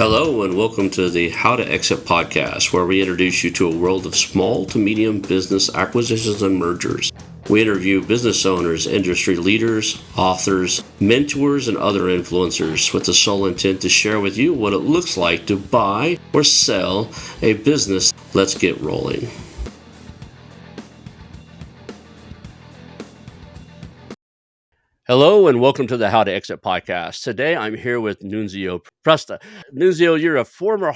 Hello and welcome to the How2Exit podcast, where we introduce you to a world of small to medium business acquisitions and mergers. We interview business owners, industry leaders, authors, mentors, and other influencers with the sole intent to share with you what it looks like to buy or sell a business. Let's get rolling. Hello and welcome to the How2Exit podcast. Today I'm here with Nunzio Presta. Nunzio, you're a former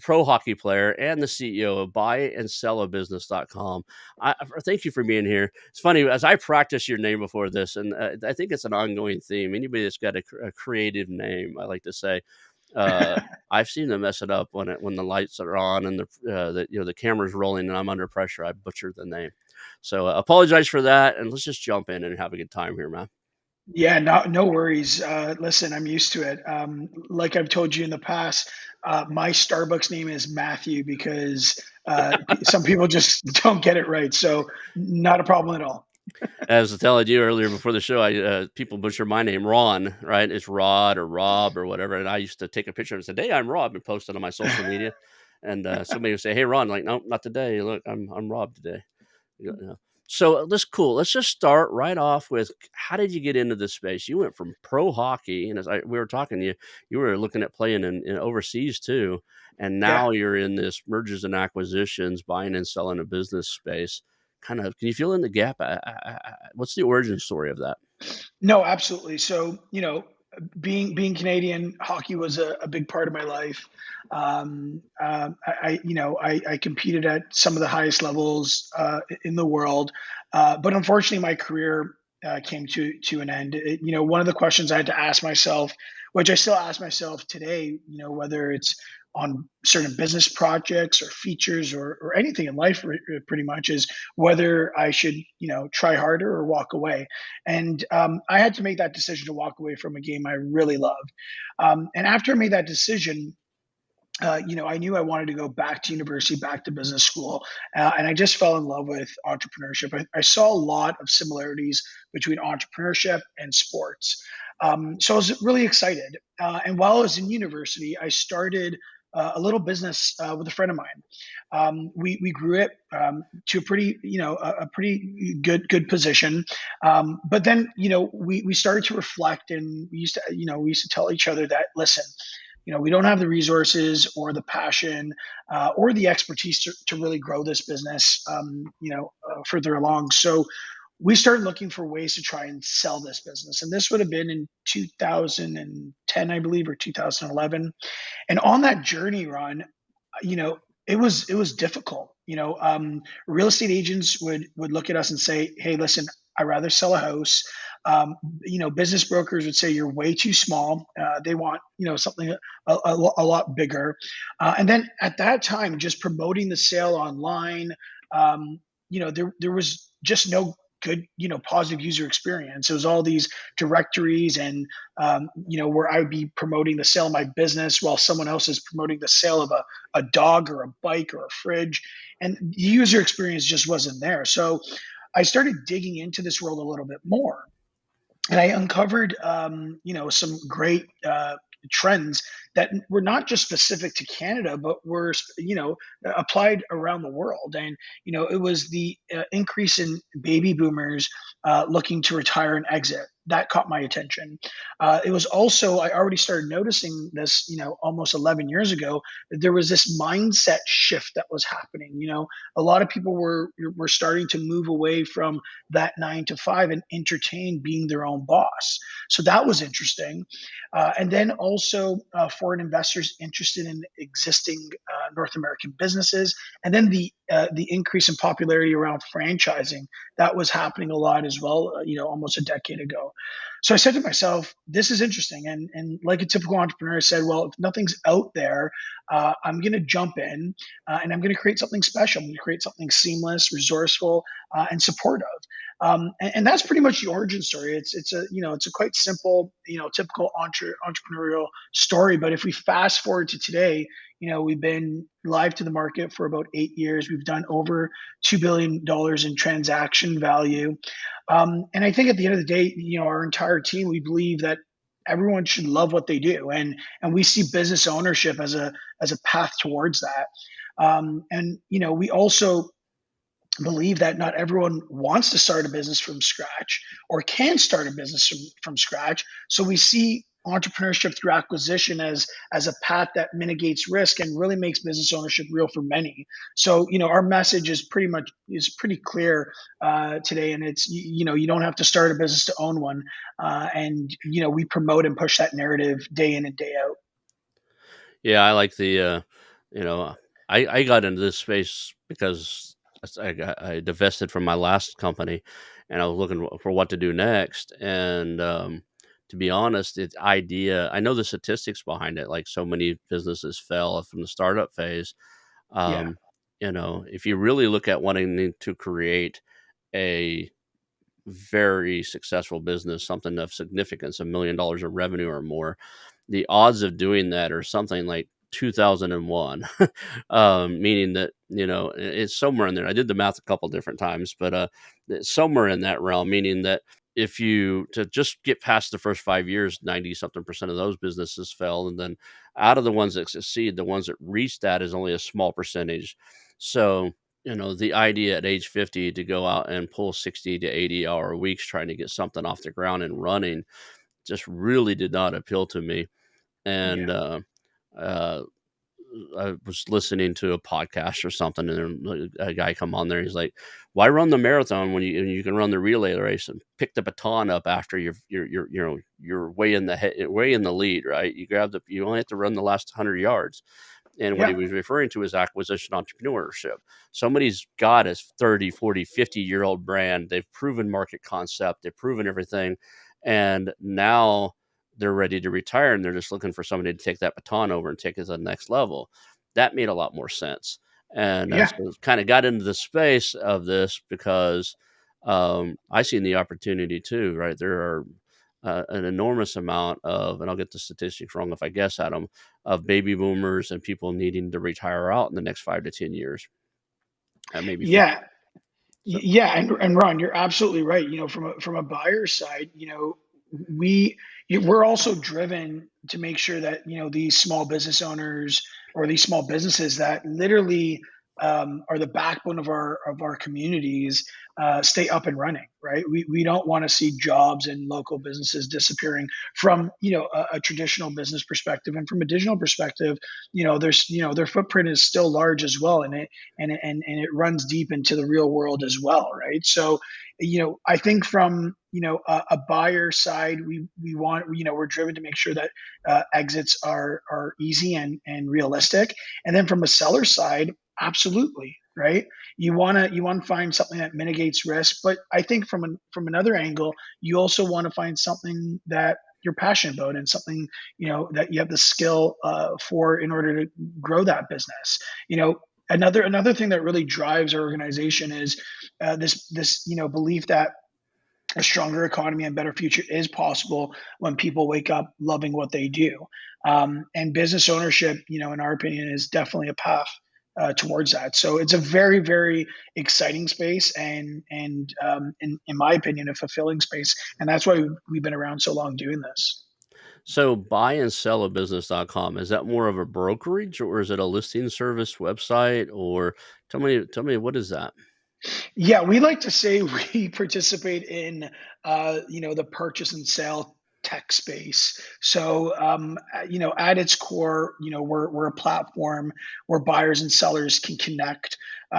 pro hockey player and the CEO of buyandsellabusiness.com. Thank you for being here. It's funny, as I practiced your name before this, and I think it's an ongoing theme. Anybody that's got a creative name, I like to say, I've seen them mess it up when the lights are on and the camera's rolling and I'm under pressure. I butchered the name. So apologize for that, and let's just jump in and have a good time here, man. Yeah, no worries. Listen, I'm used to it. Like I've told you in the past, my Starbucks name is Matthew because some people just don't get it right. So not a problem at all. As I was telling you earlier before the show, people butcher my name, Ron, right? It's Rod or Rob or whatever. And I used to take a picture and say, "Hey, I'm Rob," and post it on my social media. And somebody would say, "Hey, Ron," like, "No, not today. Look, I'm Rob today." You. So that's cool. Let's just start right off with, how did you get into this space? You went from pro hockey, and we were talking, you were looking at playing in overseas too, and Yeah. now you're in this mergers and acquisitions, buying and selling a business space. Kind of, can you fill in the gap? What's the origin story of that? No, absolutely. So, being Canadian, hockey was a big part of my life. I competed at some of the highest levels in the world, but unfortunately, my career came to an end. One of the questions I had to ask myself, which I still ask myself today, whether it's on certain business projects or features or anything in life, pretty much, is whether I should, try harder or walk away. And I had to make that decision to walk away from a game I really loved. And after I made that decision, I knew I wanted to go back to university, back to business school, and I just fell in love with entrepreneurship. I saw a lot of similarities between entrepreneurship and sports. So I was really excited. And while I was in university, I started a little business with a friend of mine. We grew it to a pretty, a pretty good position. But then, we started to reflect, and we used to tell each other that, listen, we don't have the resources or the passion or the expertise to really grow this business, further along. So we started looking for ways to try and sell this business. And this would have been in 2010, I believe, or 2011. And on that journey, Ron, it was difficult. Real estate agents would look at us and say, "Hey, listen, I'd rather sell a house." Business brokers would say you're way too small. They want something a lot bigger. And then at that time, just promoting the sale online, there was just no good positive user experience. It was all these directories and where I would be promoting the sale of my business while someone else is promoting the sale of a dog or a bike or a fridge, and the user experience just wasn't there. So I started digging into this world a little bit more, and I uncovered, some great trends that were not just specific to Canada, but were, applied around the world. And it was the increase in baby boomers looking to retire and exit that caught my attention. It was also, I already started noticing this, almost 11 years ago. There was this mindset shift that was happening. A lot of people were starting to move away from that 9 to 5 and entertain being their own boss. So that was interesting. And then also foreign investors interested in existing North American businesses, and then the increase in popularity around franchising that was happening a lot as well. Almost a decade ago. So I said to myself, "This is interesting," and like a typical entrepreneur, I said, "Well, if nothing's out there, I'm going to jump in and I'm going to create something special. I'm going to create something seamless, resourceful, and supportive." And that's pretty much the origin story. It's a quite simple, typical entrepreneurial story. But if we fast forward to today, we've been live to the market for about 8 years. We've done over $2 billion in transaction value. And I think at the end of the day, our entire team, we believe that everyone should love what they do, and we see business ownership as a path towards that. And we also believe that not everyone wants to start a business from scratch or can start a business from scratch. So we see entrepreneurship through acquisition as a path that mitigates risk and really makes business ownership real for many. So our message is pretty clear today, and it's you don't have to start a business to own one, and we promote and push that narrative day in and day out. Yeah, I like you know, I got into this space because I divested from my last company, and I was looking for what to do next. And to be honest, it's idea. I know the statistics behind it. Like so many businesses fell from the startup phase. Yeah, Um, if you really look at wanting to create a very successful business, something of significance, $1 million of revenue or more, the odds of doing that are something like 2001. Meaning that it's somewhere in there. I did the math a couple different times, but it's somewhere in that realm. Meaning that if you to just get past the first 5 years, 90 something percent of those businesses fell, and then out of the ones that succeed, the ones that reach that is only a small percentage. So the idea at age 50 to go out and pull 60 to 80-hour weeks trying to get something off the ground and running just really did not appeal to me. And yeah, uh, I was listening to a podcast or something, and then a guy come on there. He's like, "Why run the marathon when you can run the relay race and pick the baton up after you're way in way in the lead, right? You only have to run the last 100 yards." And what he yeah, was referring to is acquisition entrepreneurship. Somebody's got a 30, 40, 50-year-old brand. They've proven market concept. They've proven everything. And now they're ready to retire and they're just looking for somebody to take that baton over and take it to the next level. That made a lot more sense. And yeah. so kind of got into the space of this because I seen the opportunity too, right? There are an enormous amount of, and I'll get the statistics wrong if I guess at them, of baby boomers and people needing to retire out in the next 5 to 10 years, maybe 50. Yeah, So, Yeah, and Ron, you're absolutely right. From a buyer side, we we're also driven to make sure that these small business owners or these small businesses that literally are the backbone of our communities stay up and running. Right? We don't want to see jobs and local businesses disappearing from a traditional business perspective, and from a digital perspective. There's their footprint is still large as well, and it runs deep into the real world as well, right? So I think from a buyer side, we want we're driven to make sure that exits are easy and realistic. And then from a seller side, absolutely, right? You want to find something that mitigates risk, but I think from another angle, you also want to find something that you're passionate about, and something that you have the skill for in order to grow that business. Another thing that really drives our organization is this belief that a stronger economy and better future is possible when people wake up loving what they do. And business ownership, in our opinion, is definitely a path towards that. So it's a very, very exciting space, and in my opinion, a fulfilling space. And that's why we've been around so long doing this. so buy and sell a business.com, is that more of a brokerage or is it a listing service website? Or tell me what is that? Yeah, we like to say we participate in, the purchase and sale tech space. So, at its core, we're a platform where buyers and sellers can connect.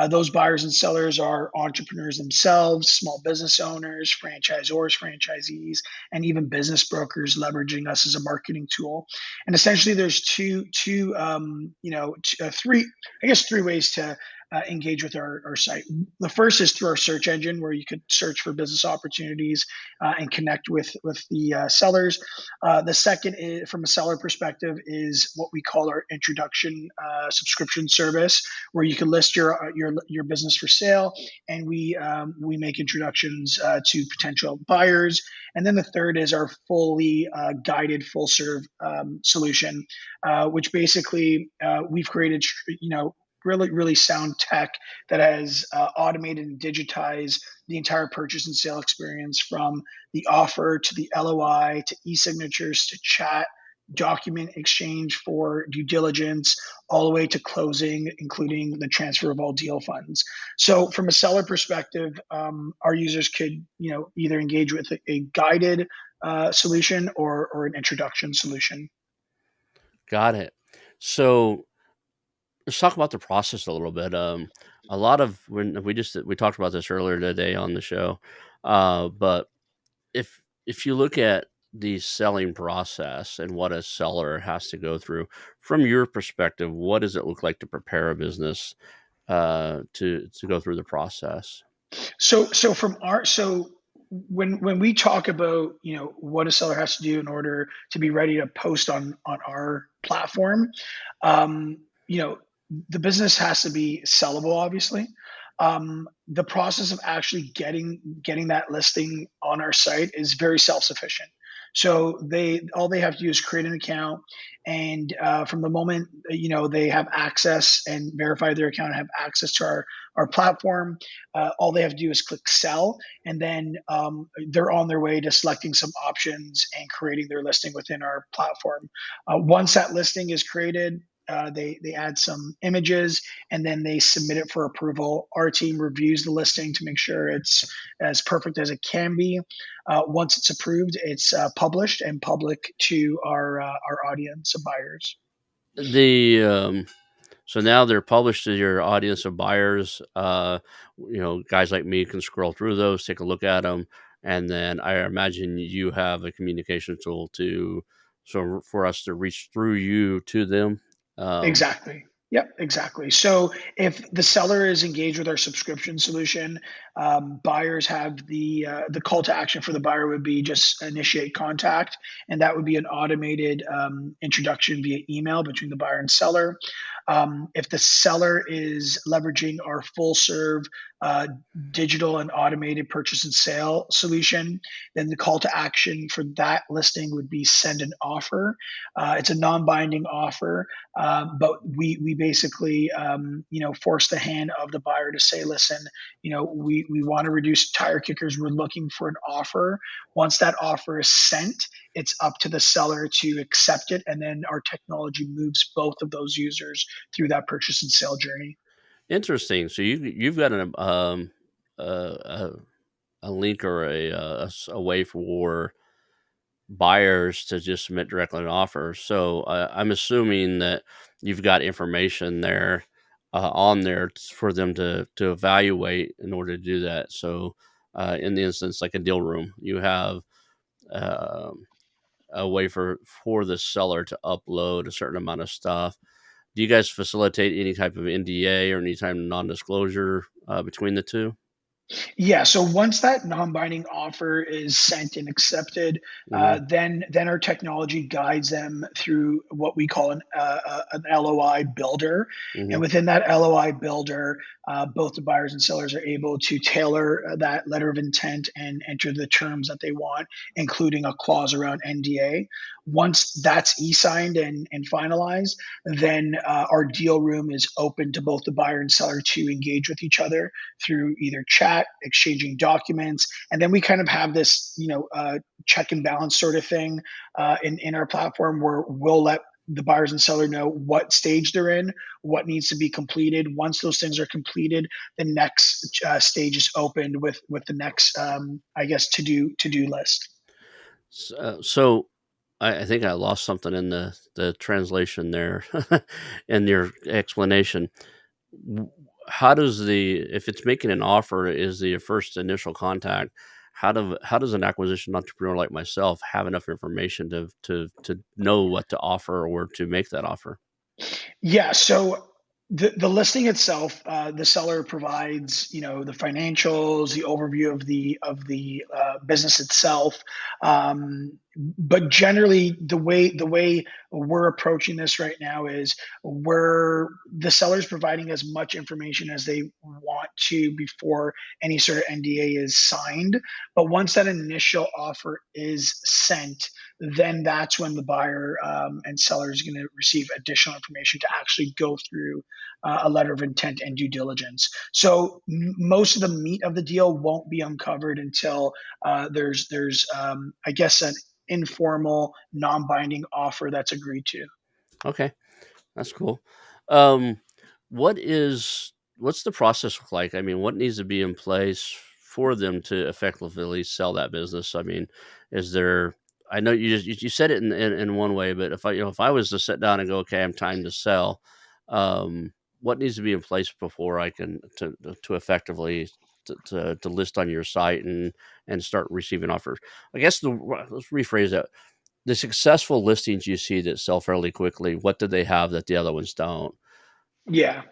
Those buyers and sellers are entrepreneurs themselves, small business owners, franchisors, franchisees, and even business brokers leveraging us as a marketing tool. And essentially, there's three, I guess, three ways to engage with our site. The first is through our search engine, where you could search for business opportunities and connect with the sellers. The second, is, from a seller perspective, is what we call our introduction subscription service, where you can list your business for sale, and we make introductions to potential buyers. And then the third is our fully guided full serve solution, which basically we've created, really sound tech that has automated and digitized the entire purchase and sale experience from the offer to the LOI to e-signatures to chat, document exchange for due diligence, all the way to closing, including the transfer of all deal funds. So, from a seller perspective, our users could, either engage with a guided solution or an introduction solution. Got it. So let's talk about the process a little bit. A lot of when we talked about this earlier today on the show, but if you look at the selling process and what a seller has to go through, from your perspective, what does it look like to prepare a business to go through the process? So from our so when we talk about what a seller has to do in order to be ready to post on our platform, um, you know the business has to be sellable, obviously. The process of actually getting that listing on our site is very self sufficient. So they have to do is create an account, and from the moment they have access and verify their account and have access to our platform, all they have to do is click sell, and then they're on their way to selecting some options and creating their listing within our platform. Once that listing is created, they add some images and then they submit it for approval. Our team reviews the listing to make sure it's as perfect as it can be. Once it's approved, it's published and public to our audience of buyers. The So now they're published to your audience of buyers. Guys like me can scroll through those, take a look at them, and then I imagine you have a communication tool to so for us to reach through you to them. Um, Exactly. Yep, exactly. So if the seller is engaged with our subscription solution, buyers have the call to action for the buyer would be just initiate contact, and that would be an automated introduction via email between the buyer and seller. If the seller is leveraging our full serve uh, digital and automated purchase and sale solution, then the call to action for that listing would be send an offer. It's a non-binding offer, but we basically force the hand of the buyer to say, listen, we want to reduce tire kickers. We're looking for an offer. Once that offer is sent, it's up to the seller to accept it, and then our technology moves both of those users through that purchase and sale journey. Interesting. So you've got a, a, a link or a way for buyers to just submit directly an offer. So I'm assuming that you've got information there on there for them to evaluate in order to do that. So in the instance like a deal room, you have um a way for the seller to upload a certain amount of stuff. Do you guys facilitate any type of NDA or any type of non-disclosure between the two? Yeah. So once that non-binding offer is sent and accepted, Hmm. then our technology guides them through what we call an LOI builder, and Hmm. within that LOI builder, both the buyers and sellers are able to tailor that letter of intent and enter the terms that they want, including a clause around NDA. Once that's e-signed and finalized, then our deal room is open to both the buyer and seller to engage with each other through either chat, exchanging documents, and then we kind of have this, check and balance sort of thing in our platform where we'll let the buyers and seller know what stage they're in, what needs to be completed. Once those things are completed, the next stage is opened with the next, I guess, to do list. So I think I lost something in the translation there in your explanation. W- How does the if it's making an offer is the first initial contact? How does an acquisition entrepreneur like myself have enough information to know what to offer or to make that offer? Yeah, so the listing itself, the seller provides, the financials, the overview of the business itself. But generally, the way we're approaching this right now is we're the seller's providing as much information as they want to before any sort of NDA is signed. But once that initial offer is sent, then that's when the buyer and seller is going to receive additional information to actually go through a letter of intent and due diligence. So most of the meat of the deal won't be uncovered until there's I guess an informal, non-binding offer that's agreed to. Okay. That's cool. Um, what's the process look like? I mean, what needs to be in place for them to effectively sell that business? I mean, is there? I know you said it in one way, but if I was to sit down and go, okay, I'm time to sell, what needs to be in place before I can to effectively to list on your site and start receiving offers? I guess let's rephrase that. The successful listings you see that sell fairly quickly, what do they have that the other ones don't? Yeah.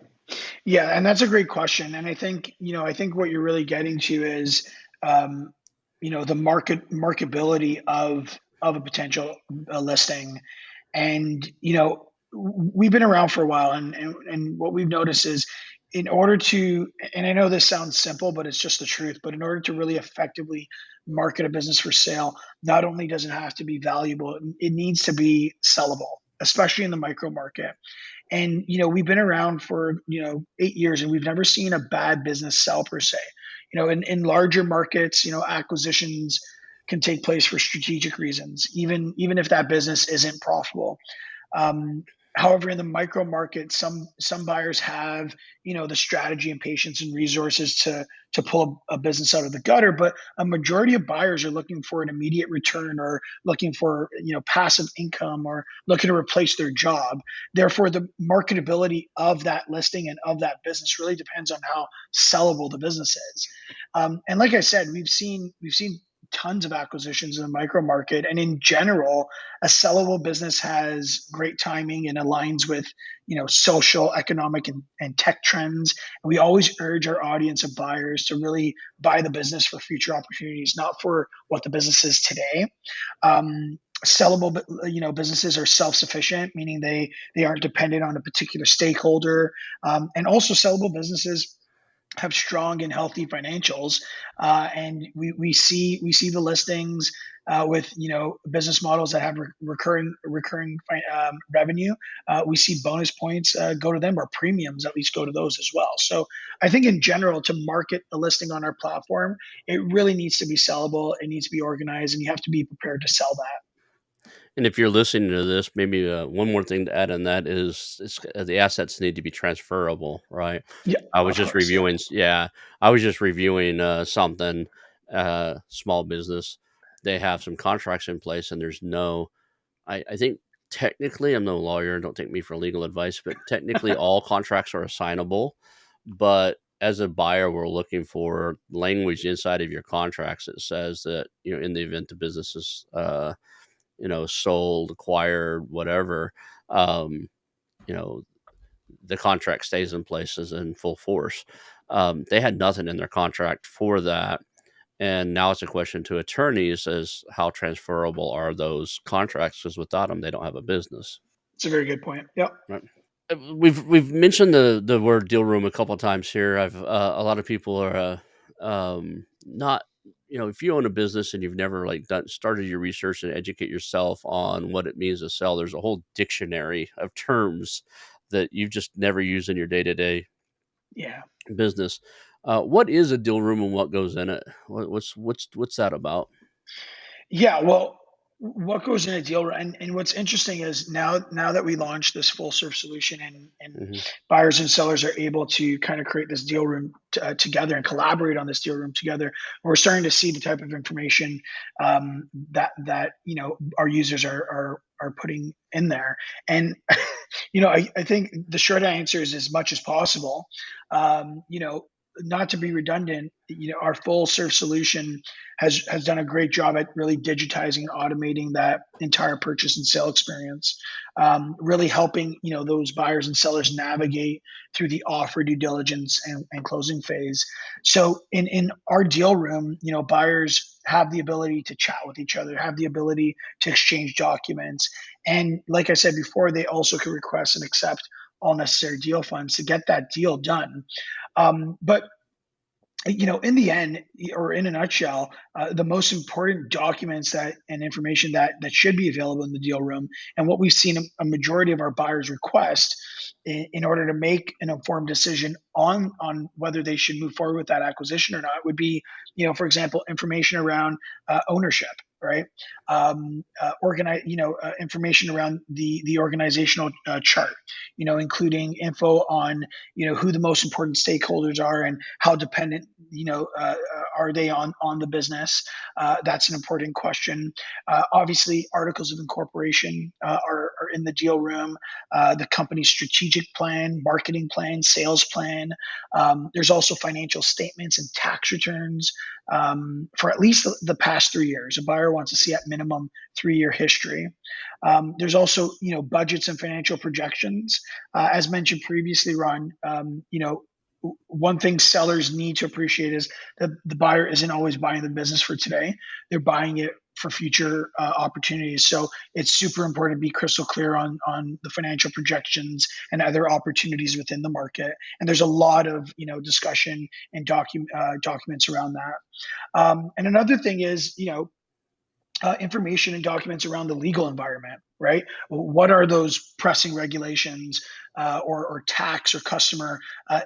Yeah, and that's a great question. And I think what you're really getting to is, um, the marketability of a potential listing. And we've been around for a while, and what we've noticed is, in order to, and I know this sounds simple, but it's just the truth. But in order to really effectively market a business for sale, not only does it have to be valuable, it needs to be sellable, especially in the micro market. And we've been around for 8 years, and we've never seen a bad business sell per se. In larger markets, acquisitions can take place for strategic reasons, even if that business isn't profitable. um, However, in the micro market, some buyers have the strategy and patience and resources to pull a business out of the gutter. But a majority of buyers are looking for an immediate return, or looking for passive income, or looking to replace their job. Therefore, the marketability of that listing and of that business really depends on how sellable the business is. And like I said, we've seen tons of acquisitions in the micro market, and in general, a sellable business has great timing and aligns with social, economic, and tech trends. And we always urge our audience of buyers to really buy the business for future opportunities, not for what the business is today. Sellable businesses are self-sufficient, meaning they aren't dependent on a particular stakeholder. And also, sellable businesses have strong and healthy financials. And we see the listings with business models that have recurring revenue. We see bonus points go to them, or premiums at least go to those as well. So I think in general, to market a listing on our platform, it really needs to be sellable. It needs to be organized, and you have to be prepared to sell that. And if you're listening to this, maybe one more thing to add on that is the assets need to be transferable, right? Yeah, I was of just course. Yeah. reviewing, yeah, I was just reviewing something, small business. They have some contracts in place, and there's no, I think technically, I'm no lawyer, don't take me for legal advice, but technically all contracts are assignable. But as a buyer, we're looking for language inside of your contracts that says that, in the event the business is, sold, acquired, whatever, um, you know, the contract stays in place as in full force. They had nothing in their contract for that. And now it's a question to attorneys as how transferable are those contracts? Because without them, they don't have a business. It's a very good point. Yep. Right. We've mentioned the word deal room a couple of times here. I've a lot of people are not, if you own a business and you've never like done started your research and educate yourself on what it means to sell. There's a whole dictionary of terms that you've just never used in your day to day Yeah. business. What is a deal room and what goes in it? What's that about? Yeah, well, what goes in a deal, and what's interesting is, now that we launched this full serve solution, and Hmm. buyers and sellers are able to kind of create this deal room together and collaborate on this deal room together. We're starting to see the type of information that our users are putting in there. And I think the short answer is as much as possible. Not to be redundant, our full serve solution has done a great job at really digitizing and automating that entire purchase and sale experience, really helping those buyers and sellers navigate through the offer, due diligence, and closing phase. So in our deal room, buyers have the ability to chat with each other, have the ability to exchange documents. And like I said before, they also can request and accept all necessary deal funds to get that deal done. But in the end, or in a nutshell, the most important documents that and information that should be available in the deal room, and what we've seen a majority of our buyers request in order to make an informed decision on whether they should move forward with that acquisition or not, would be, for example, information around ownership, right? Information around the organizational chart, including info on who the most important stakeholders are and how dependent are they on the business. That's an important question. Obviously, articles of incorporation are in the deal room. The company's strategic plan, marketing plan, sales plan. There's also financial statements and tax returns for at least the past 3 years. A buyer wants to see at minimum 3-year history. There's also budgets and financial projections. As mentioned previously, Ron, one thing sellers need to appreciate is that the buyer isn't always buying the business for today. They're buying it for future opportunities. So it's super important to be crystal clear on the financial projections and other opportunities within the market. And there's a lot of discussion and documents around that. And another thing is information and documents around the legal environment, right? What are those pressing regulations or tax or customer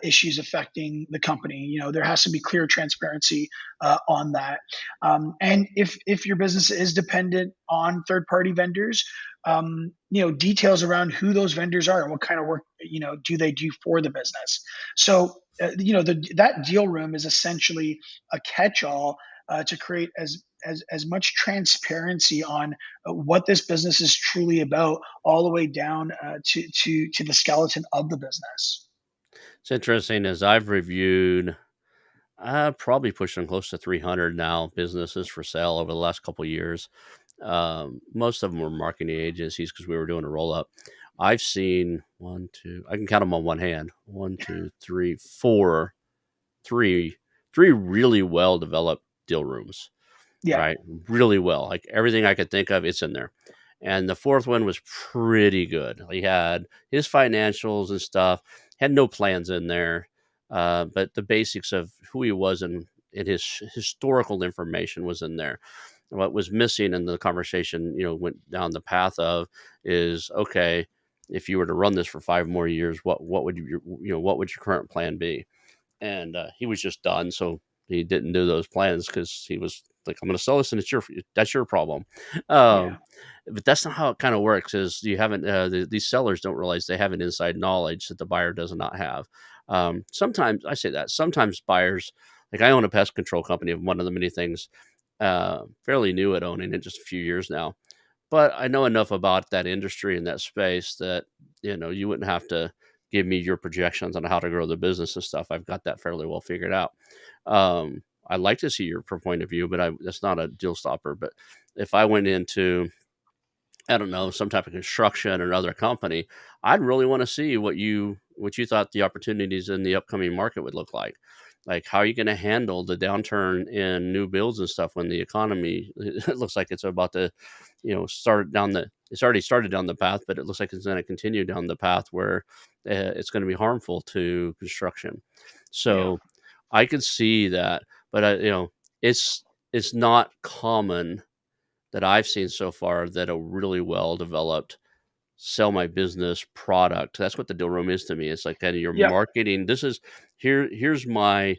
issues affecting the company? There has to be clear transparency on that. And if your business is dependent on third-party vendors, details around who those vendors are and what kind of work do they do for the business. So that deal room is essentially a catch-all to create as much transparency on what this business is truly about, all the way down to the skeleton of the business. It's interesting as I've reviewed, probably pushing close to 300 now businesses for sale over the last couple of years. Most of them were marketing agencies because we were doing a roll up. I've seen one, two, I can count them on one hand. One, two, three, four, three really well developed deal rooms, Yeah, right? Really well. Like everything I could think of, it's in there. And the fourth one was pretty good. He had his financials and stuff, had no plans in there, but the basics of who he was and his historical information was in there. What was missing in the conversation, went down the path of is okay. If you were to run this for 5 more years, what would what would your current plan be? And he was just done, so he didn't do those plans because he was like, "I'm going to sell this, and that's your problem." yeah, Um, but that's not how it kind of works. Is you haven't these sellers don't realize they have an inside knowledge that the buyer does not have. Sometimes I say that sometimes buyers, like I own a pest control company of one of the many things, fairly new at owning it, just a few years now, but I know enough about that industry and that space that you wouldn't have to give me your projections on how to grow the business and stuff. I've got that fairly well figured out. I'd like to see your point of view, but that's not a deal stopper. But if I went into, I don't know, some type of construction or another company, I'd really want to see what you thought the opportunities in the upcoming market would look like. Like, how are you going to handle the downturn in new builds and stuff when the economy it looks like it's about to, start down the. It's already started down the path, but it looks like it's going to continue down the path where it's going to be harmful to construction. yeah, So I could see that, but it's not common that I've seen so far that a really well developed sell my business product. That's what the deal room is to me. It's like kind of your yeah, marketing. This is here's my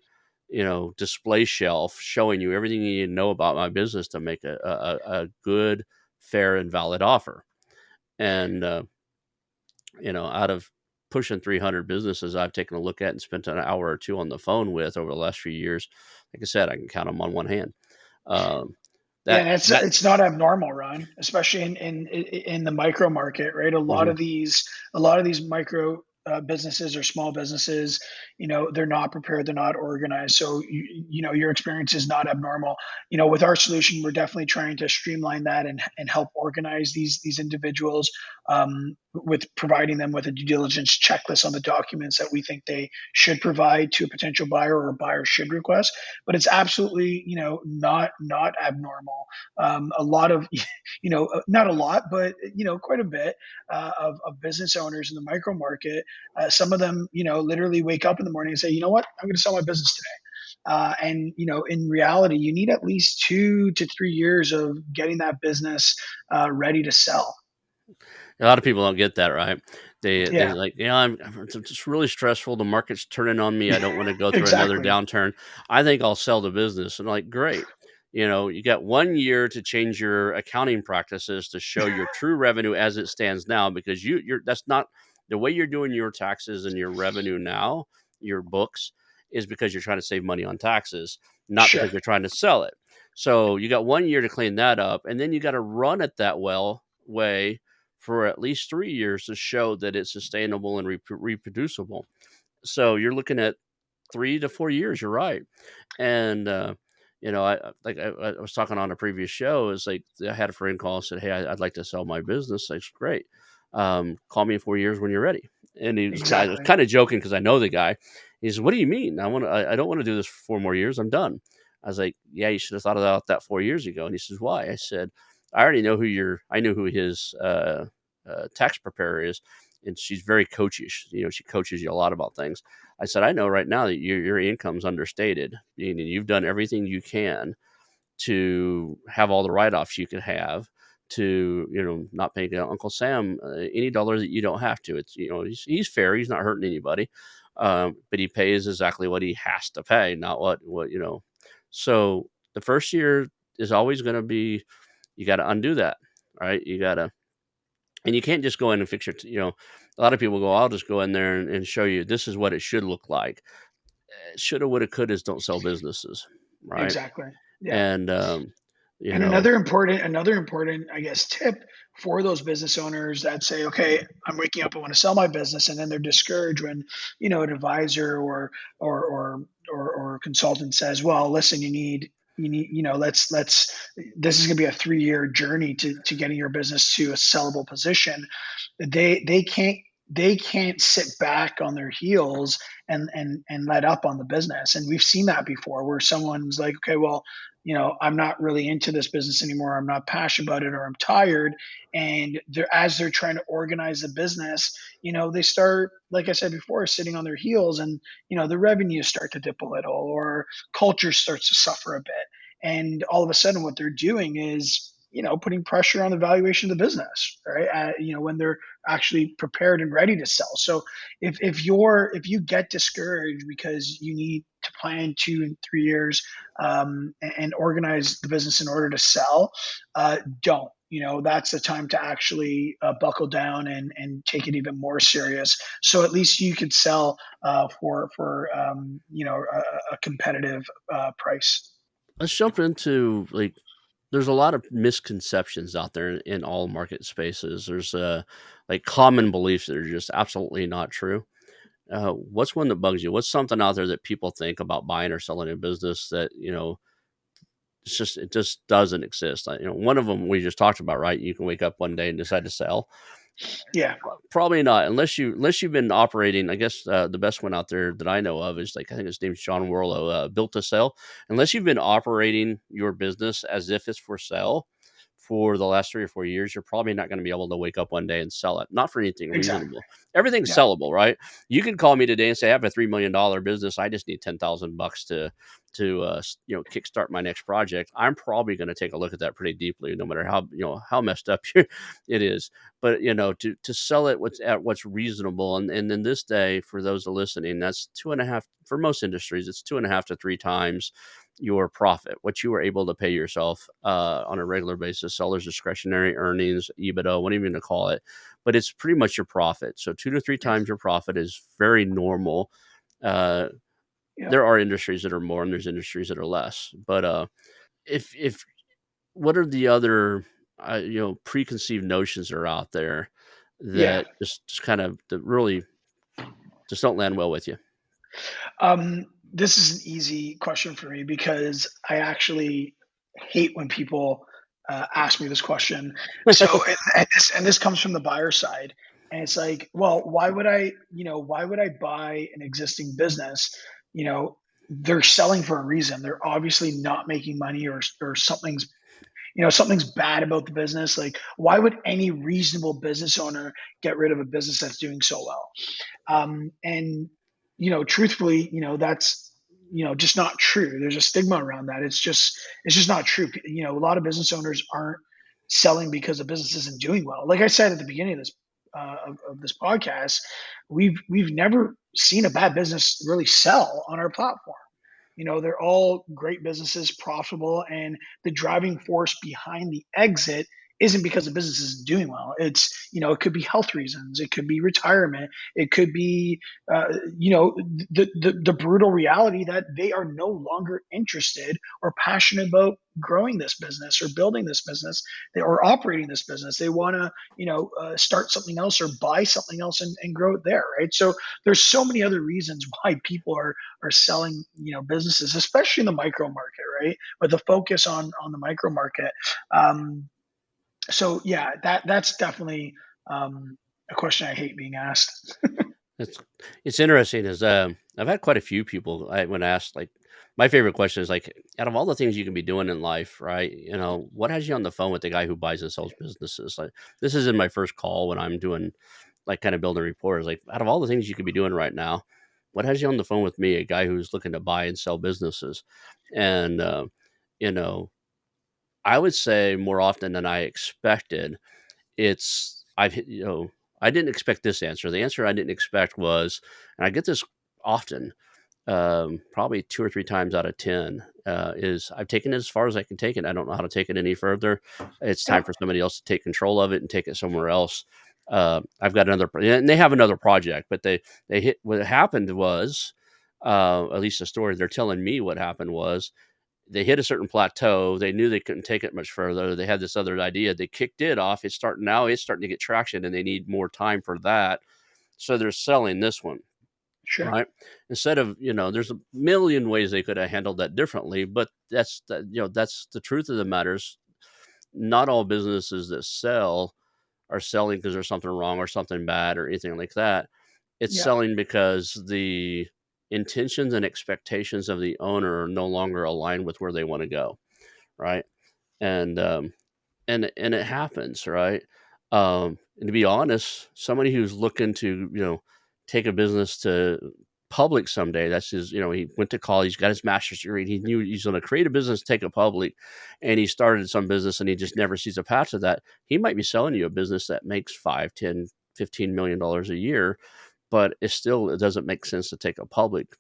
display shelf showing you everything you need to know about my business to make a good, fair, and valid offer. And out of pushing 300 businesses I've taken a look at and spent an hour or two on the phone with over the last few years, like I said, I can count them on one hand. Um, yeah. that And that it's not abnormal, Ron, especially in the micro market, right? mhm. A lot of these micro businesses or small businesses, they're not prepared, they're not organized. So your experience is not abnormal. With our solution, we're definitely trying to streamline that and help organize these individuals with providing them with a due diligence checklist on the documents that we think they should provide to a potential buyer or a buyer should request. But it's absolutely, not abnormal. A lot of, not a lot, but quite a bit of business owners in the micro market. Some of them, literally wake up in the morning and say, you know what, I'm going to sell my business today. And in reality, you need at least 2 to 3 years of getting that business ready to sell. A lot of people don't get that, right? They Yeah, like, yeah, it's just really stressful. The market's turning on me. I don't want to go through another exactly. downturn. I think I'll sell the business. And like, great. You got 1 year to change your accounting practices to show your true revenue as it stands now, because you're that's not the way you're doing your taxes and your revenue now, your books, is because you're trying to save money on taxes, not Sure. because you're trying to sell it. So you got 1 year to clean that up, and then you got to run it that way for at least 3 years to show that it's sustainable and reproducible. So you're looking at 3 to 4 years, you're right. And, I was talking on a previous show, is like, I had a friend call and said, "Hey, I'd like to sell my business." Like, "Great. Call me in 4 years when you're ready." And I was Exactly. kinda joking because I know the guy. He said, "What do you mean? I don't wanna do this for 4 more years. I'm done." I was like, "Yeah, you should have thought about that 4 years ago." And he says, "Why?" I said, I knew who his, tax preparer is, and she's very coachish. She coaches you a lot about things. I said, "I know right now that your income's understated, meaning you've done everything you can to have all the write-offs you could have, to, not paying Uncle Sam any dollar that you don't have to. It's, he's fair. He's not hurting anybody. But he pays exactly what he has to pay, not what. So the first year is always going to be, you got to undo that, right? And you can't just go in and fix a lot of people go, I'll just go in there and show you this is what it should look like. Shoulda, woulda, couldas don't sell businesses, right? Exactly. Yeah. And, you And know, another important, I guess, tip for those business owners that say, okay, I'm waking up, I want to sell my business, and then they're discouraged when, an advisor or or or consultant says, well, listen, you need, let's this is going to be a 3 year journey to getting your business to a sellable position. They can't sit back on their heels and let up on the business. And we've seen that before, where someone's like, okay, well, I'm not really into this business anymore. I'm not passionate about it, or I'm tired. And as they're trying to organize the business, they start, like I said before, sitting on their heels, and the revenues start to dip a little, or culture starts to suffer a bit. And all of a sudden, what they're doing is, putting pressure on the valuation of the business, right? When they're actually prepared and ready to sell. So if you get discouraged because you need to plan 2 and 3 years, and organize the business in order to sell, don't. That's the time to actually buckle down and take it even more serious. So at least you could sell for a competitive price. let's jump into, like, there's a lot of misconceptions out there in all market spaces. There's like common beliefs that are just absolutely not true. What's one that bugs you? What's something out there that people think about buying or selling a business that, it just doesn't exist? One of them we just talked about, right? You can wake up one day and decide to sell. Yeah, Probably not, unless you've been operating. I guess the best one out there that I know of is, like, I think his name's John Warlow, Built to Sell. Unless you've been operating your business as if it's for sale for the last 3 or 4 years, you're probably not going to be able to wake up one day and sell it. Not for anything exactly. reasonable. Everything's Yeah, sellable, right? You can call me today and say, I have a $3 million business. I just need $10,000 to kickstart my next project. I'm probably going to take a look at that pretty deeply, no matter how messed up it is. But to sell it what's reasonable, and in this day, for those listening, that's two and a half, for most industries, it's 2.5 to 3 times your profit, what you were able to pay yourself on a regular basis. Seller's discretionary earnings, EBITDA, whatever you want to call it, but it's pretty much your profit. So 2 to 3 times your profit is very normal. uh, yeah, there are industries that are more, and there's industries that are less. But if what are the other preconceived notions that are out there yeah. that just kind of, that really just don't land well with you? This is an easy question for me because I actually hate when people ask me this question. So, and this comes from the buyer side. And it's like, well, why would I buy an existing business? You know, they're selling for a reason. They're obviously not making money, or something's bad about the business. Like, why would any reasonable business owner get rid of a business that's doing so well? And truthfully, that's just not true. There's a stigma around that. It's just not true. A lot of business owners aren't selling because the business isn't doing well. Like I said at the beginning of this podcast, we've never seen a bad business really sell on our platform. They're all great businesses, profitable, and the driving force behind the exit isn't because the business isn't doing well. It could be health reasons, it could be retirement, it could be, the brutal reality that they are no longer interested or passionate about growing this business or building this business, or operating this business. They want to, start something else or buy something else and grow it there, right? So there's so many other reasons why people are selling, businesses, especially in the micro market, right? With a focus on the micro market. So yeah, that's definitely a question I hate being asked. It's it's interesting is, I've had quite a few people when asked, like, my favorite question is, like, out of all the things you can be doing in life, right? What has you on the phone with the guy who buys and sells businesses? Like, this is in my first call when I'm doing, like, kind of building rapport. Is like, out of all the things you could be doing right now, what has you on the phone with me, a guy who's looking to buy and sell businesses? And you know, I would say more often than I expected, I've hit, I didn't expect this answer. The answer I didn't expect was, and I get this often, probably 2 or 3 times out of 10, is I've taken it as far as I can take it. I don't know how to take it any further. It's time Yeah, for somebody else to take control of it and take it somewhere else. I've got and they have another project, but they hit. What happened was, at least the story they're telling me, what happened was they hit a certain plateau. They knew they couldn't take it much further. They had this other idea. They kicked it off. It's starting to get traction, and they need more time for that. So they're selling this one, sure. right? Instead of, there's a million ways they could have handled that differently, but that's the truth of the matters. Not all businesses that sell are selling because there's something wrong or something bad or anything like that. It's Yeah, selling because the intentions and expectations of the owner are no longer aligned with where they want to go, right? And and it happens, right? And to be honest, somebody who's looking to, take a business to public someday, that's his, he went to college, he's got his master's degree, and he knew he's going to create a business, take it public, and he started some business and he just never sees a path to that. He might be selling you a business that makes 5, 10, $15 million a year, but it doesn't make sense to take it public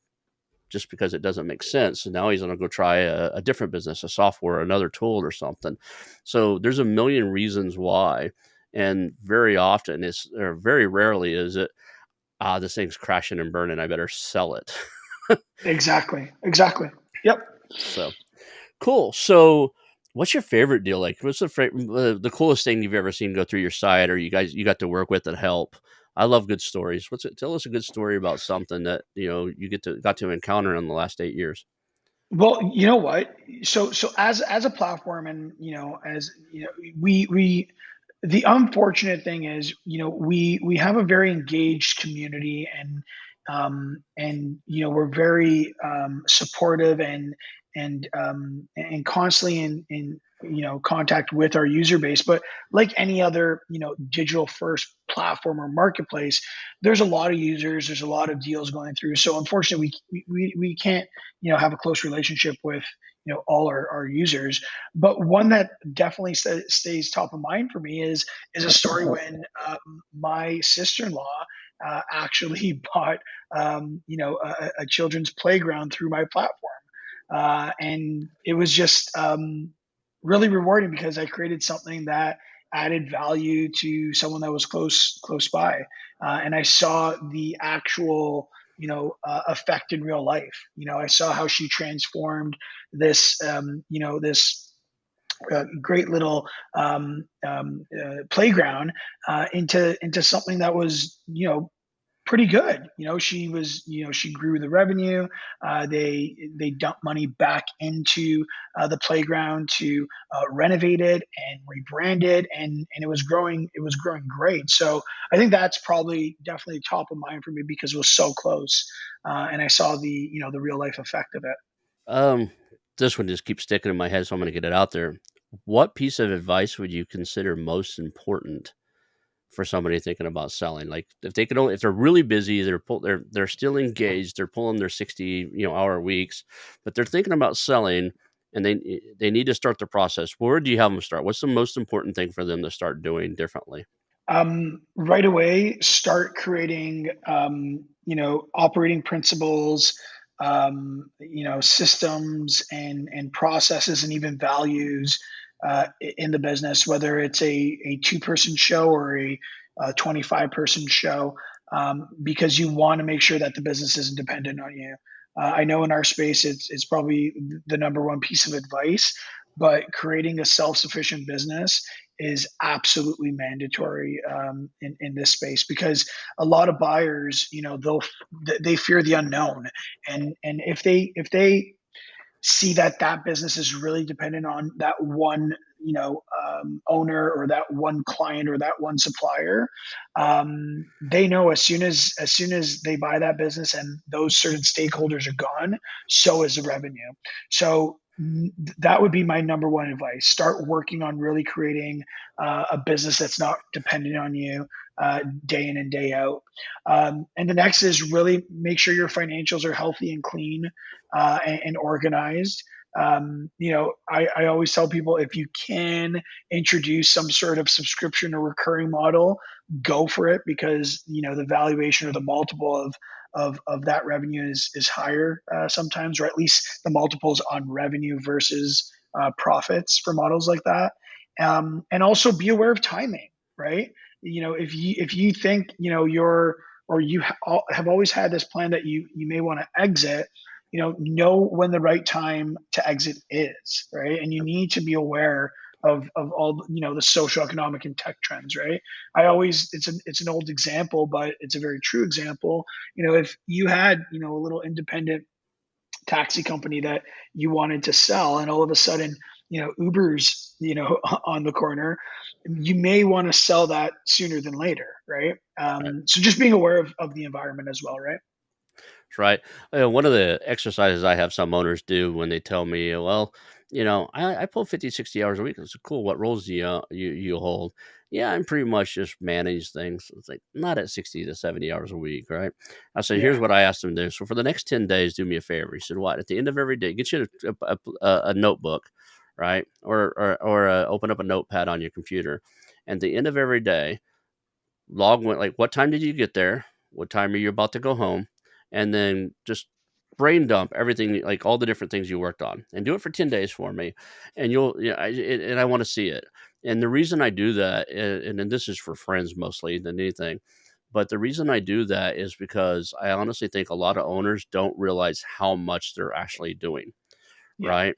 just because it doesn't make sense. So now he's going to go try a different business, a software, another tool or something. So there's a million reasons why. And very often or very rarely is it, this thing's crashing and burning, I better sell it. exactly, exactly. Yep. So cool. So what's your favorite deal? Like, what's the coolest thing you've ever seen go through your site, or you got to work with that help? I love good stories. Tell us a good story about something that, you got to encounter in the last 8 years. Well, you know what? So as a platform, and as we the unfortunate thing is, we have a very engaged community, and we're very supportive, and constantly in contact with our user base. But like any other digital first platform or marketplace, there's a lot of users, there's a lot of deals going through. So unfortunately, we can't have a close relationship with all our users. But one that definitely stays top of mind for me is a story when my sister-in-law actually bought a children's playground through my platform, and it was just really rewarding because I created something that added value to someone that was close by, and I saw the actual effect in real life. I saw how she transformed this great little playground into something that was pretty good. She grew the revenue. They dumped money back into the playground to renovate it and rebrand it, and it was growing. It was growing great. So I think that's probably definitely top of mind for me because it was so close, and I saw the real life effect of it. Um, this one just keeps sticking in my head, so I'm gonna get it out there. What piece of advice would you consider most important for somebody thinking about selling? Like, if they're really busy, they're still engaged, they're pulling their 60, hour weeks, but they're thinking about selling and they need to start the process. Where do you have them start? What's the most important thing for them to start doing differently? Right away, start creating, operating principles, systems and processes and even values in the business, whether it's a two-person show or a 25-person show, because you want to make sure that the business isn't dependent on you. I know in our space, it's probably the number one piece of advice, but creating a self-sufficient business is absolutely mandatory in this space because a lot of buyers, they fear the unknown, and if they see that that business is really dependent on that one owner or that one client or that one supplier, they know as soon as they buy that business and those certain stakeholders are gone, so is the revenue. So that would be my number one advice. Start working on really creating a business that's not dependent on you day in and day out. And the next is really make sure your financials are healthy and clean and organized. I always tell people if you can introduce some sort of subscription or recurring model, go for it because the valuation or the multiple of that revenue is higher sometimes, or at least the multiples on revenue versus profits for models like that. And also be aware of timing, right? If you think you're or you have always had this plan that you may want to exit, know when the right time to exit is, right? And you need to be aware of all the socioeconomic and tech trends, right? I always it's an old example, but it's a very true example. If you had a little independent taxi company that you wanted to sell, and all of a sudden Uber's on the corner, you may want to sell that sooner than later, right? So just being aware of the environment as well, right? Right. One of the exercises I have some owners do when they tell me, well, I pull 50, 60 hours a week. It's cool. What roles do you hold? Yeah, I'm pretty much just manage things. It's like not at 60 to 70 hours a week, right? I said, here's Yeah, what I asked them to do. So for the next 10 days, do me a favor. He said, what? At the end of every day, get you a notebook, right? Or open up a notepad on your computer. And at the end of every day, log one, like what time did you get there? What time are you about to go home? And then just brain dump everything, like all the different things you worked on, and do it for 10 days for me. And and I want to see it. And the reason I do that, and then this is for friends mostly than anything, but the reason I do that is because I honestly think a lot of owners don't realize how much they're actually doing, yeah, right?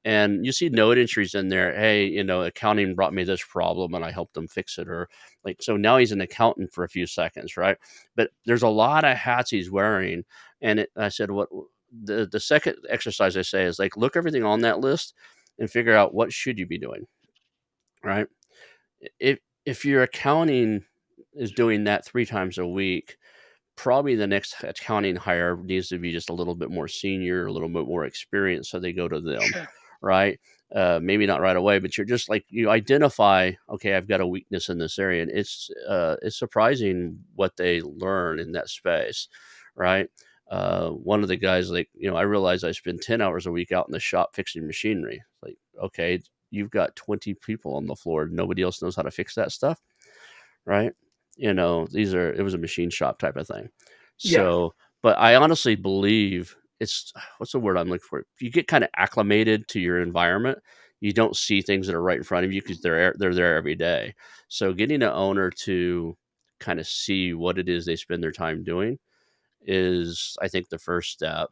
And you see note entries in there. Hey, accounting brought me this problem and I helped them fix it. Or like, so now he's an accountant for a few seconds, right? But there's a lot of hats he's wearing. And I said, what the second exercise I say is like, look everything on that list and figure out what should you be doing, right? If your accounting is doing that 3 times a week, probably the next accounting hire needs to be just a little bit more senior, a little bit more experienced, so they go to them, sure. right? Maybe not right away, but you're just like you identify, okay, I've got a weakness in this area, and it's surprising what they learn in that space, right? One of the guys, like, I realized I spend 10 hours a week out in the shop fixing machinery. Like, okay, you've got 20 people on the floor, nobody else knows how to fix that stuff, right? It was a machine shop type of thing. Yeah, So, but I honestly believe it's what's the word I'm looking for? You get kind of acclimated to your environment. You don't see things that are right in front of you because they're there every day. So, getting an owner to kind of see what it is they spend their time doing is, I think, the first step.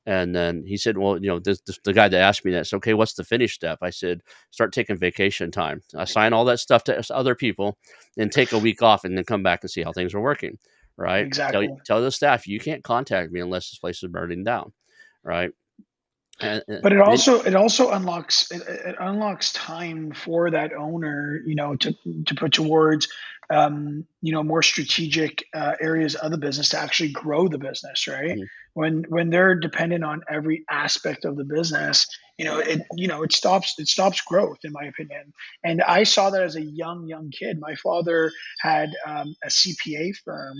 And then he said, "Well, the guy that asked me that, so okay, what's the finish step?" I said, "Start taking vacation time. Assign all that stuff to other people, and take a week off, and then come back and see how things are working." right? Exactly. Tell the staff you can't contact me unless this place is burning down, right? And But then it also unlocks it unlocks time for that owner, to put towards more strategic areas of the business to actually grow the business, right? mhm, When they're dependent on every aspect of the business, it stops growth, in my opinion. And I saw that as a young kid. My father had a CPA firm,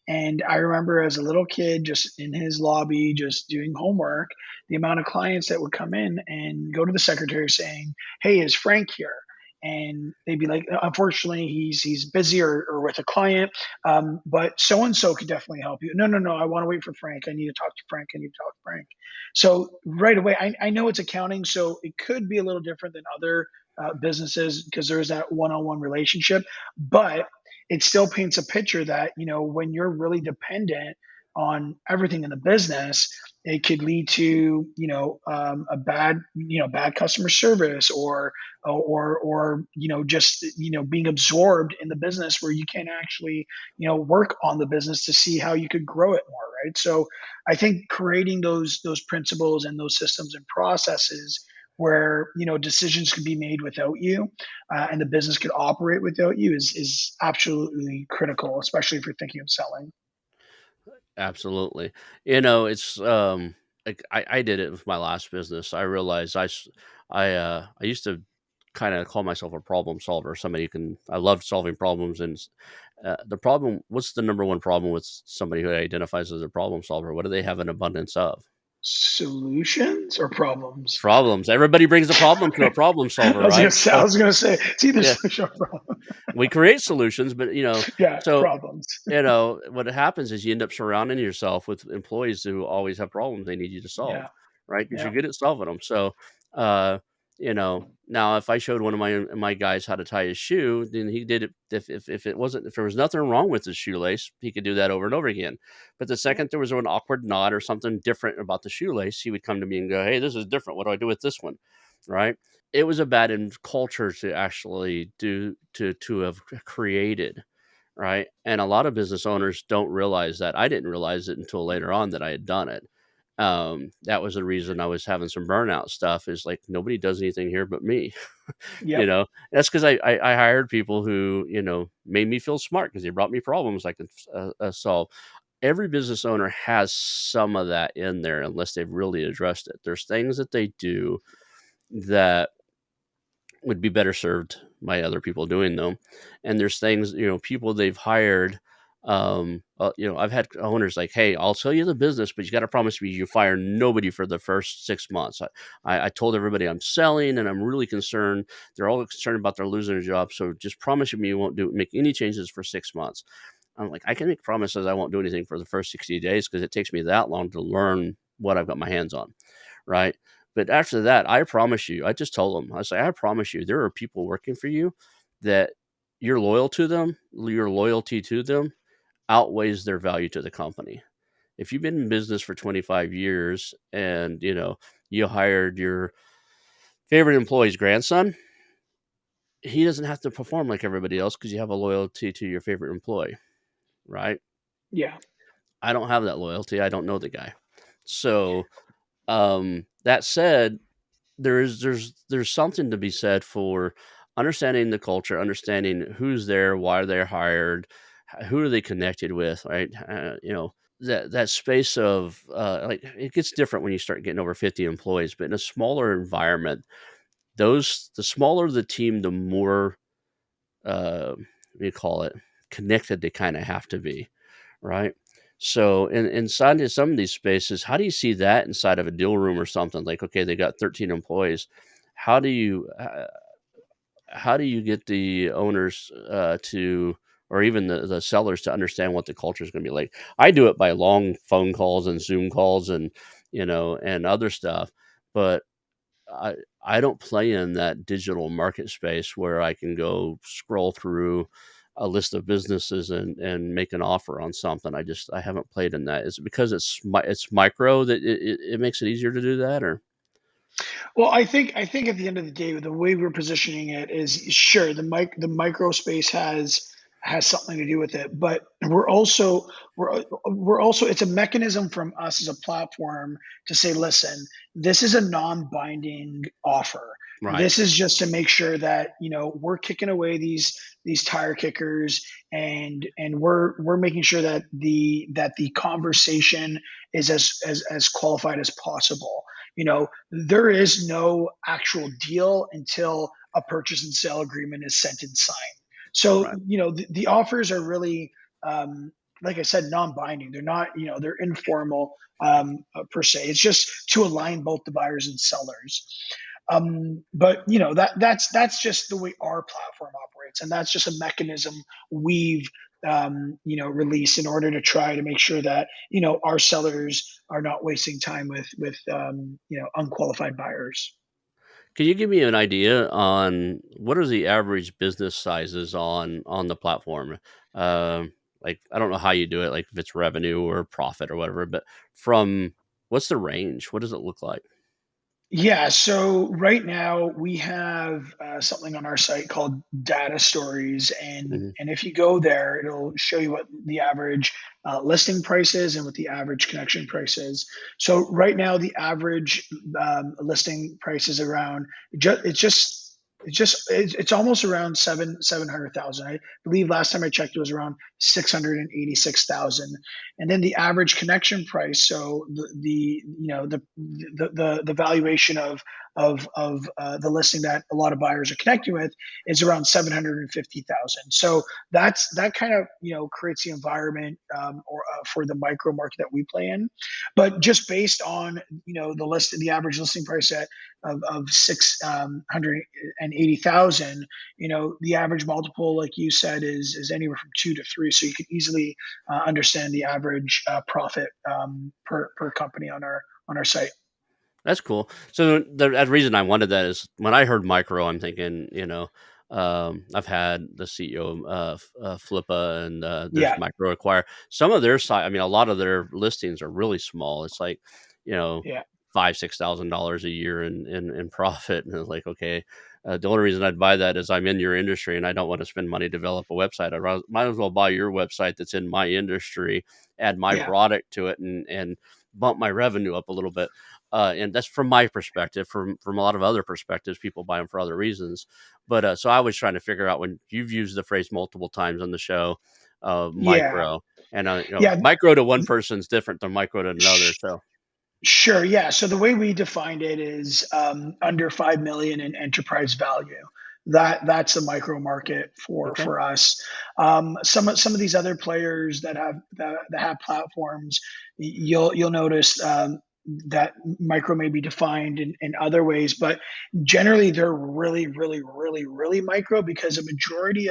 and I remember as a little kid, just in his lobby, just doing homework, the amount of clients that would come in and go to the secretary saying, "Hey, is Frank here?" And they'd be like, "Unfortunately, he's busy or with a client, but so and so could definitely help you." No, no, no. I want to wait for Frank. I need to talk to Frank. I need to talk to Frank. So right away, I know it's accounting, so it could be a little different than other businesses because there's that one-on-one relationship, but it still paints a picture that when you're really dependent on everything in the business, it could lead to a bad customer service, or just being absorbed in the business where you can't actually work on the business to see how you could grow it more, right? So I think creating those principles and those systems and processes where decisions can be made without you, and the business could operate without you is absolutely critical, especially if you're thinking of selling. absolutely. It's like I did it with my last business. I realized I used to kind of call myself a problem solver. Somebody who can I love solving problems, and the problem. What's the number one problem with somebody who identifies as a problem solver? What do they have an abundance of? Solutions or problems? Problems. Everybody brings a problem to a problem I solver, was right? gonna say, I was gonna say it's either Yeah, solution or problem. we create solutions, but Yeah, so problems. what happens is you end up surrounding yourself with employees who always have problems they need you to solve, Yeah, right? Because yeah, you're good at solving them. So, uh, now if I showed one of my guys how to tie his shoe, then he did it. If there was nothing wrong with his shoelace, he could do that over and over again. But the yeah, second there was an awkward knot or something different about the shoelace, he would come to me and go, "Hey, this is different. What do I do with this one?" Right? It was a bad culture to actually to have created, right? And a lot of business owners don't realize that. I didn't realize it until later on that I had done it. That was the reason I was having some burnout stuff. Is like nobody does anything here but me. yep, That's because I hired people who made me feel smart because they brought me problems I could solve. Every business owner has some of that in there unless they've really addressed it. There's things that they do that would be better served by other people doing them. And there's things, people they've hired. I've had owners like, "Hey, I'll sell you the business, but you got to promise me you fire nobody for the first 6 months." I told everybody I'm selling, and I'm really concerned. They're all concerned about their losing their job, so just promise me you won't make any changes for 6 months. I'm like, I can make promises I won't do anything for the first 60 days because it takes me that long to learn what I've got my hands on, right? But after that, I promise you, I just told them, I was like, I promise you, there are people working for you that you're loyal to them, your loyalty to them outweighs their value to the company. If you've been in business for 25 years and, you hired your favorite employee's grandson, he doesn't have to perform like everybody else because you have a loyalty to your favorite employee, right? yeah. I don't have that loyalty. I don't know the guy. So, that said, there's something to be said for understanding the culture, understanding who's there, why they're hired, who are they connected with, right? That space of like it gets different when you start getting over 50 employees, but in a smaller environment, the smaller the team, the more what do you call it, connected they kind of have to be, right? So inside of some of these spaces, how do you see that inside of a deal room or something? Like, okay, they got 13 employees. How do you how do you get the owners to, or even the sellers to understand what the culture is going to be like? I do it by long phone calls and Zoom calls and and other stuff, but I I don't play in that digital market space where I can go scroll through a list of businesses and make an offer on something. I haven't played in that. Is it because it's micro that it makes it easier to do that, or Well, I think at the end of the day, the way we're positioning it is sure the micro space has something to do with it. But we're also it's a mechanism from us as a platform to say, listen, this is a non-binding offer. Right. This is just to make sure that we're kicking away these tire kickers, and we're making sure that the conversation is as qualified as possible. There is no actual deal until a purchase and sale agreement is sent and signed. So, Right. the offers are really, like I said, non-binding. They're not, they're informal, per se. It's just to align both the buyers and sellers. But that's just the way our platform operates, and that's just a mechanism we've released in order to try to make sure that our sellers are not wasting time with unqualified buyers. Can you give me an idea on what are the average business sizes on the platform? Like, I don't know how you do it, like if it's revenue or profit or whatever, but from what's the range? What does it look like? Yeah, so right now we have something on our site called Data Stories, and Mhm. and if you go there, it'll show you what the average listing price is and what the average connection price is. So right now, the average listing price is around. It's almost around seven hundred thousand. I believe last time I checked, it was around 686,000, and then the average connection price. So the valuation of the listing that a lot of buyers are connecting with is around 750,000. So that kind of creates the environment, or for the micro market that we play in. But just based on the average listing price of 680,000, the average multiple, like you said, is anywhere from 2 to 3. So you can easily understand the average profit per company on our site. That's cool. So the reason I wanted that is when I heard micro, I'm thinking, I've had the CEO, Flippa, and there's Yeah, Micro Acquire. Some of their site, I mean, a lot of their listings are really small. It's like, you know, yeah, $5,000-6,000 a year in profit, and it's like, okay, the only reason I'd buy that is I'm in your industry and I don't want to spend money to develop a website. Might as well buy your website that's in my industry, add my yeah, product to it, and bump my revenue up a little bit. And that's from my perspective. From a lot of other perspectives, people buy them for other reasons. But so I was trying to figure out, when you've used the phrase multiple times on the show, yeah, micro, and yeah. micro to one person is different than micro to another. Sh- So Sure. Yeah. So the way we defined it is under 5 million in enterprise value. That's the micro market for okay, for us. Some of these other players that have platforms, you'll notice that micro may be defined in other ways, but generally they're really, really, really, really micro, because a majority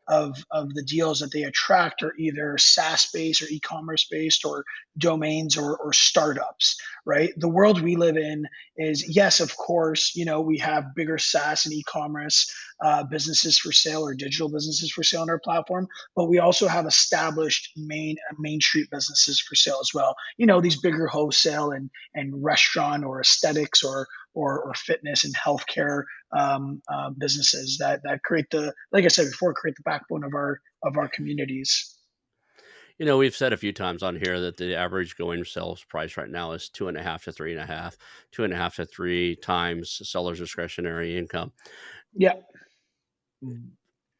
of the deals that they attract are either SaaS based or e-commerce based, or domains, or startups, right? The world we live in is, yes, of course, we have bigger SaaS and e-commerce businesses for sale, or digital businesses for sale on our platform, but we also have established Main Street businesses for sale as well. These bigger wholesale and restaurant, or aesthetics, or fitness and healthcare businesses that create like I said before, create the backbone of our communities. we've said a few times on here that the average going sales price right now is 2.5 to 3.5, 2.5 to 3 times seller's discretionary income. Yeah,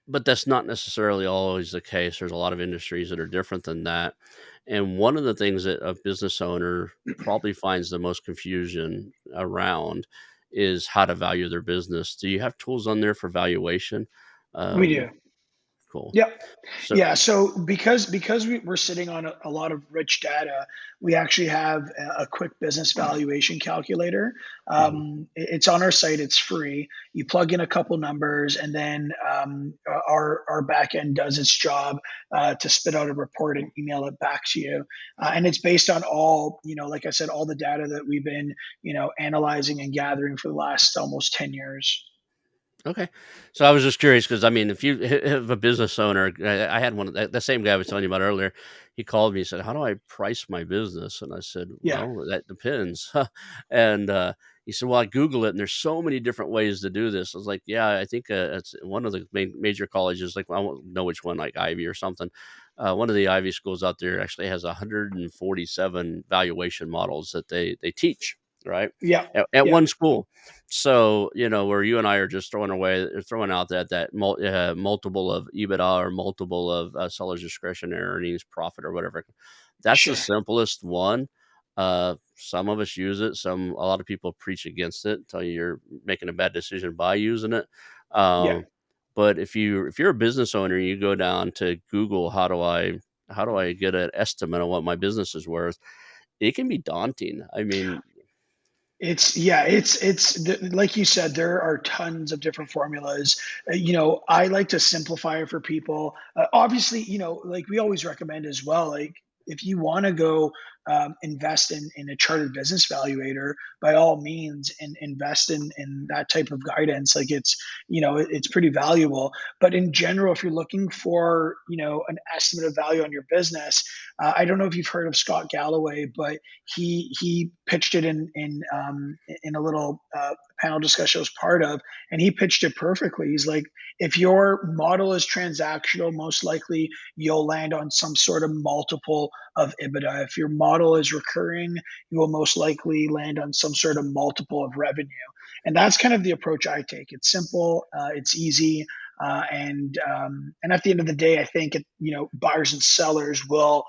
But that's not necessarily always the case. There's a lot of industries that are different than that. And one of the things that a business owner probably finds the most confusion around is how to value their business. Do you have tools on there for valuation? we do. Um, cool. Yep. So, Yeah. So because we're sitting on a lot of rich data, we actually have a quick business valuation calculator. mhm. It's on our site. It's free. You plug in a couple numbers, and then our back end does its job to spit out a report and email it back to you. And it's based on all, like I said, all the data that we've been analyzing and gathering for the last almost 10 years. Okay. So I was just curious because I mean, if you have a business owner, I had one of the same guy I was telling you about earlier. He called me. He said, "How do I price my business?" And I said, Yeah, "Well, that depends." and he said, "Well, I Google it, and there's so many different ways to do this." I was like, "Yeah, I think it's one of the major colleges. Like, I won't know which one, like Ivy or something. One of the Ivy schools out there actually has 147 valuation models that they teach." Right yeah, at yeah, one school, so, where you and I are just throwing out multiple of EBITDA or multiple of seller's discretionary earnings, profit, or whatever. That's the sure, simplest one. Some of us use it. A lot of people preach against it, tell you you're making a bad decision by using it. yeah. But if you're a business owner, you go down to Google, how do I get an estimate on what my business is worth? It can be daunting. I mean, Like you said, there are tons of different formulas. I like to simplify it for people. Obviously, like we always recommend as well, like if you want to go invest in a chartered business valuator, by all means, and invest in that type of guidance. Like it's pretty valuable. But in general, if you're looking for, an estimate of value on your business, I don't know if you've heard of Scott Galloway, but he pitched it in a little panel discussion I was part of, and he pitched it perfectly. He's like, if your model is transactional, most likely you'll land on some sort of multiple of EBITDA. If your model is recurring, you will most likely land on some sort of multiple of revenue. And that's kind of the approach I take. It's simple, it's easy, and at the end of the day, I think buyers and sellers will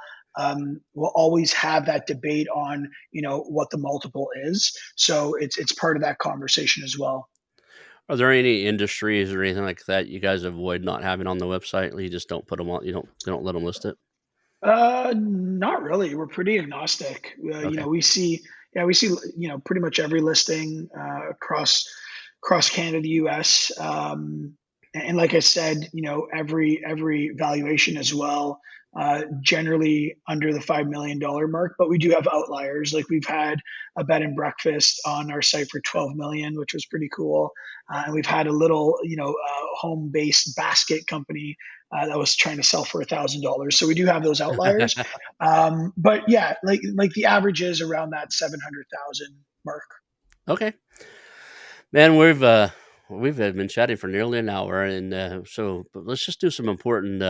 always have that debate on what the multiple is. So it's part of that conversation as well. are there any industries or anything like that you guys avoid not having on the website? You just don't put them on. You don't let them list it. Not really. We're pretty agnostic. Okay. We see pretty much every listing across Canada, U.S. And like I said, every valuation as well, generally under the $5 million mark. But we do have outliers. Like we've had a bed and breakfast on our site for 12 million, which was pretty cool. And we've had a little, home based basket company that was trying to sell for $1,000. So we do have those outliers. But yeah, like the average is around that 700,000 mark. Okay. Man, we've been chatting for nearly an hour, and but let's just do some important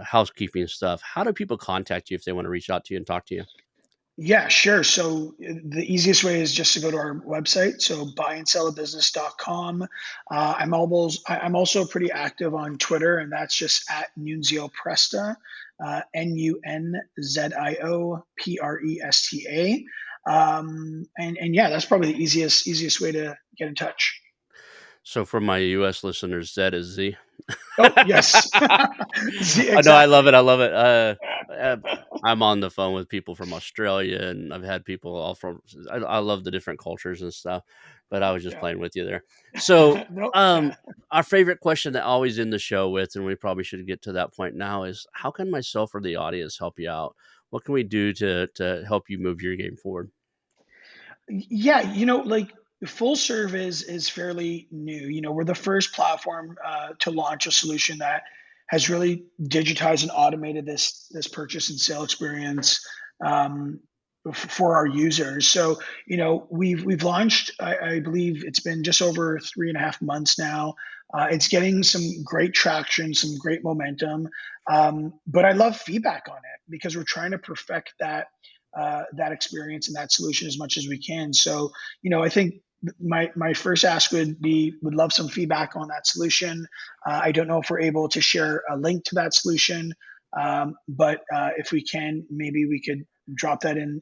housekeeping stuff. How do people contact you if they want to reach out to you and talk to you? Yeah, sure. So the easiest way is just to go to our website. So buyandsell.business.com. I'm also pretty active on Twitter, and that's just at Nunzio Presta, Nunzio Presta. And yeah, that's probably the easiest way to get in touch. So for my U.S. listeners, Z is Z. Oh, yes. See, I know, I love it, exactly. I love it. Uh, I'm on the phone with people from Australia, and I've had people all from I love the different cultures and stuff, but I was just Yeah. playing with you there. So, No, um, yeah. our favorite question that always end the show with, and we probably should get to that point now, is how can myself or the audience help you out? What can we do to help you move your game forward? Yeah, like full serve is fairly new. We're the first platform to launch a solution that has really digitized and automated this purchase and sale experience um, for our users. So, we've launched. I believe it's been just over 3.5 months now. It's getting some great traction, some great momentum. But I love feedback on it because we're trying to perfect that experience and that solution as much as we can. So, I think my first ask would love some feedback on that solution. I don't know if we're able to share a link to that solution, but if we can, maybe we could drop that in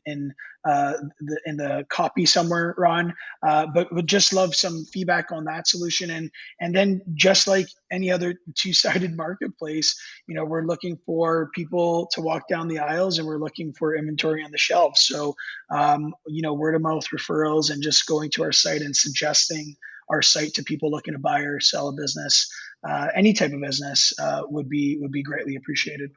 the copy somewhere, Ron. But would just love some feedback on that solution, and then just like any other two-sided marketplace, we're looking for people to walk down the aisles, and we're looking for inventory on the shelves. So word of mouth referrals and just going to our site and suggesting our site to people looking to buy or sell a business, any type of business, would be greatly appreciated.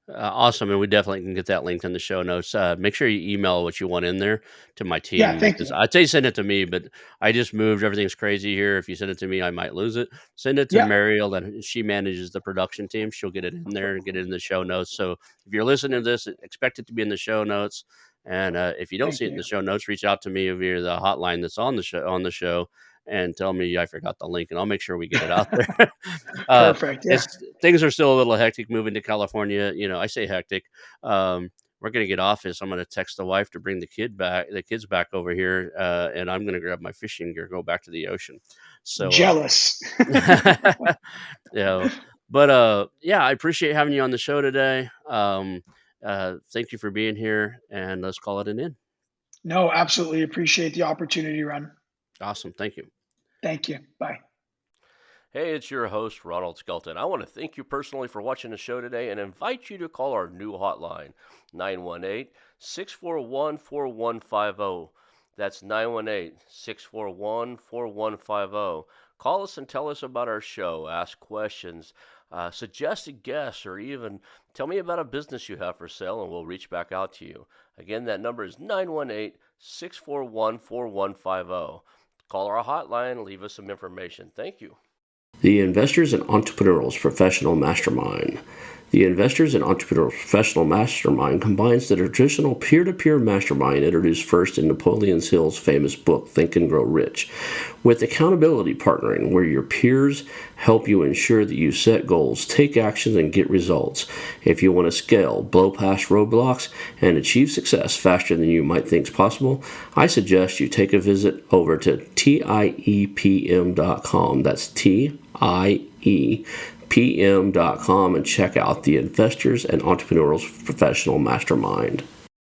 Awesome, and we definitely can get that linked in the show notes. Make sure you email what you want in there to my Yeah, team thank because you. I'd say send it to me, but I just moved. Everything's crazy here. If you send it to me, I might lose it. Send it to Yeah, Mariel, and she manages the production team. She'll get it in there and get it in the show notes. So if you're listening to this, expect it to be in the show notes. And if you don't see thank it in you. the show notes, reach out to me via the hotline that's on the show, and tell me I forgot the link, and I'll make sure we get it out there. uh, Perfect. Yeah. it's things are still a little hectic moving to California. I say hectic. We're gonna get off this. I'm gonna text the wife to bring the kids back over here, and I'm gonna grab my fishing gear, go back to the ocean. So, Jealous. you know, but yeah, I appreciate having you on the show today. Thank you for being here, and let's call it an end. No, absolutely appreciate the opportunity, Ron. Awesome, thank you. Thank you. Bye. Hey, it's your host, Ronald Skelton. I want to thank you personally for watching the show today and invite you to call our new hotline, 918-641-4150. That's 918-641-4150. Call us and tell us about our show, ask questions, suggest a guest, or even tell me about a business you have for sale, and we'll reach back out to you. Again, that number is 918-641-4150. Call our hotline, leave us some information. Thank you. The Investors and Entrepreneurs Professional Mastermind. The Investors and Entrepreneurs Professional Mastermind combines the traditional peer-to-peer mastermind introduced first in Napoleon Hill's famous book, Think and Grow Rich, with accountability partnering, where your peers help you ensure that you set goals, take actions, and get results. If you want to scale, blow past roadblocks, and achieve success faster than you might think is possible, I suggest you take a visit over to tiepm.com. That's tiepm.com and check out the Investors and Entrepreneurs Professional Mastermind.